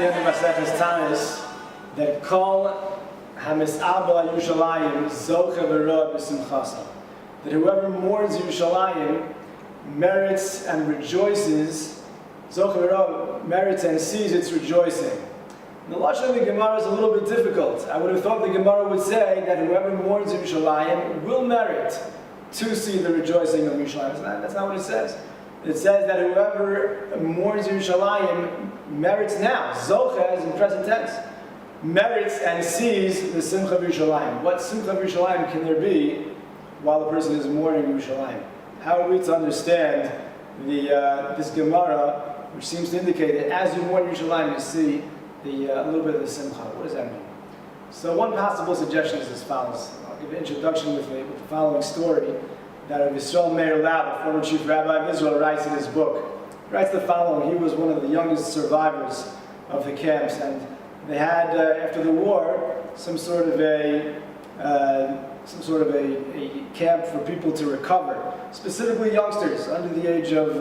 the end of Masechus Tanis that Kol HaMis'abel Yerushalayim Zocha V'Roh B'Simchasa. That whoever mourns Yerushalayim merits and rejoices, Zocha V'Roh merits and sees its rejoicing. The lashon of the Gemara is a little bit difficult. I would have thought the Gemara would say that whoever mourns Yerushalayim will merit to see the rejoicing of Yerushalayim. That's not what it says. It says that whoever mourns Yerushalayim merits now. Zocha is in present tense. Merits and sees the Simcha of Yerushalayim. What Simcha of Yerushalayim can there be while a person is mourning Yerushalayim? How are we to understand this Gemara, which seems to indicate that as you mourn Yerushalayim, you see a little bit of the Simcha? What does that mean? So one possible suggestion is as follows. I'll give an introduction with the following story that Rav Yisrael Meir Lau, the former chief rabbi of Israel, writes in his book. He writes the following. He was one of the youngest survivors of the camps, and they had, after the war, some sort of a camp for people to recover, specifically youngsters under the age of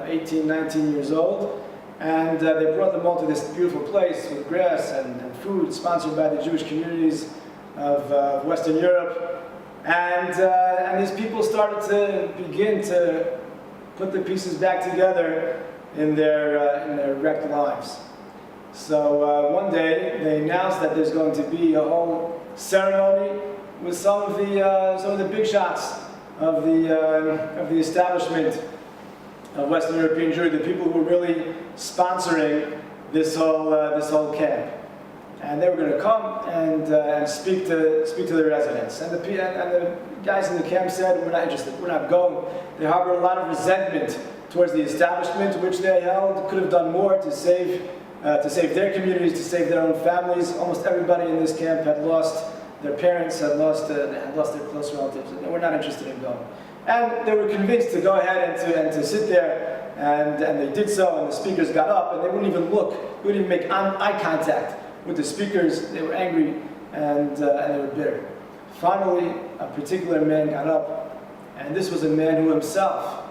18, 19 years old. And they brought them all to this beautiful place with grass and food, sponsored by the Jewish communities of Western Europe. And these people started to begin to put the pieces back together in their wrecked lives. So one day they announced that there's going to be a whole ceremony with some of the big shots of the establishment of Western European Jewry, the people who were really sponsoring this whole camp. And they were going to come and speak to the residents. And the guys in the camp said, "We're not interested. We're not going." They harbored a lot of resentment towards the establishment, which they held could have done more to save their communities, to save their own families. Almost everybody in this camp had lost their parents, had lost their close relatives, and they were not interested in going. And they were convinced to go ahead and to sit there, and they did so. And the speakers got up, and they wouldn't even look, they wouldn't even make eye contact with the speakers. They were angry and they were bitter. Finally, a particular man got up, and this was a man who himself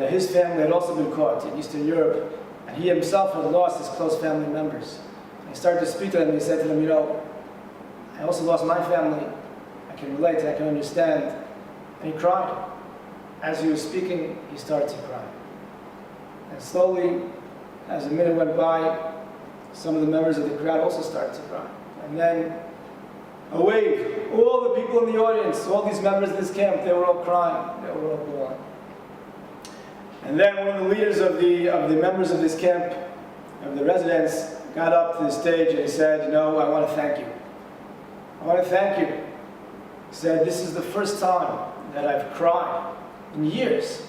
his family had also been caught in Eastern Europe, and he himself had lost his close family members. And he started to speak to them, and he said to them, I also lost my family. I can relate, I can understand. And he cried. As he was speaking, he started to cry. And slowly, as a minute went by, some of the members of the crowd also started to cry. And then a wave, all the people in the audience, all these members of this camp, they were all crying. They were all crying. And then one of the leaders of the members of this camp, of the residents, got up to the stage and he said, I want to thank you. I want to thank you. He said, this is the first time that I've cried in years.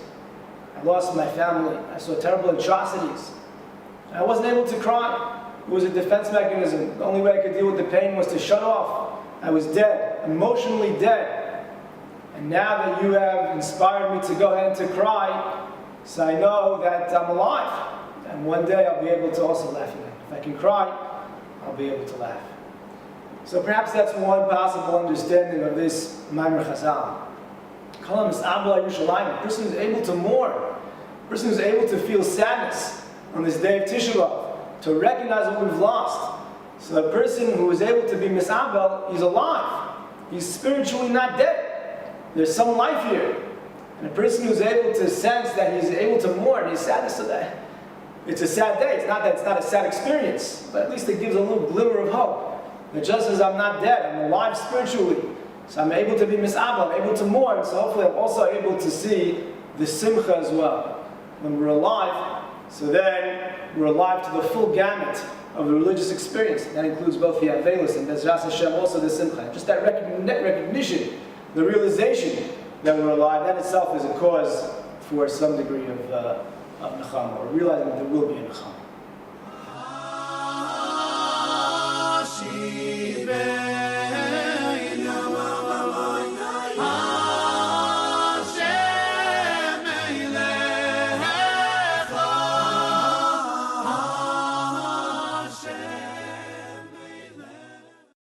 I lost my family. I saw terrible atrocities. I wasn't able to cry. It was a defense mechanism. The only way I could deal with the pain was to shut off. I was dead, emotionally dead. And now that you have inspired me to go ahead and to cry, so I know that I'm alive. And one day I'll be able to also laugh again. If I can cry, I'll be able to laugh. So perhaps that's one possible understanding of this Maimer Chazal. A person who's able to mourn, a person who's able to feel sadness on this day of Tisha B'Av, to recognize what we've lost. So a person who is able to be misabel, he's alive. He's spiritually not dead. There's some life here. And a person who's able to sense that he's able to mourn his sadness of that, it's a sad day. It's not that it's not a sad experience, but at least it gives a little glimmer of hope. That just as I'm not dead, I'm alive spiritually. So I'm able to be misabel, I'm able to mourn, so hopefully I'm also able to see the simcha as well. When we're alive, so then we're alive to the full gamut of the religious experience. That includes both the Avelis and Bezras Hashem, also the simcha. Just that recognition, the realization that we're alive, that itself is a cause for some degree of nechama, or realizing that there will be a nechama.